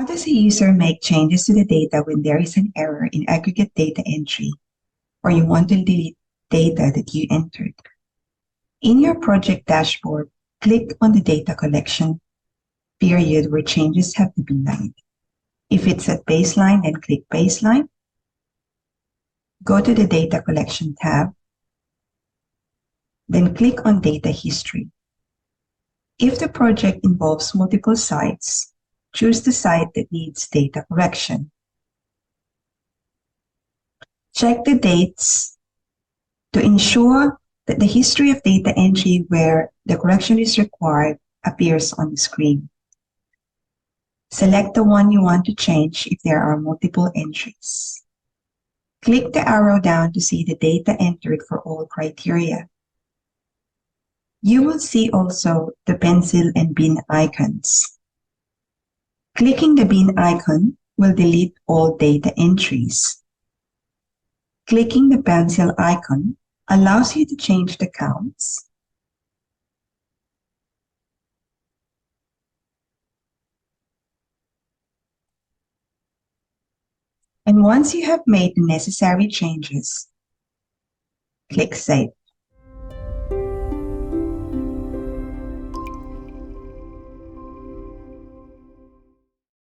does a user make changes to the data when there is an error in aggregate data entry, or you want to delete data that you entered? In your project dashboard, click on the data collection period where changes have to be made. If it's at baseline, then click baseline. Go to the data collection tab, then click on data history. If the project involves multiple sites, choose the site that needs data correction. Check the dates to ensure that the history of data entry where the correction is required appears on the screen. Select the one you want to change if there are multiple entries. Click the arrow down to see the data entered for all criteria. You will see also the pencil and bin icons. Clicking the bin icon will delete all data entries. Clicking the pencil icon allows you to change the counts, and once you have made the necessary changes, click Save.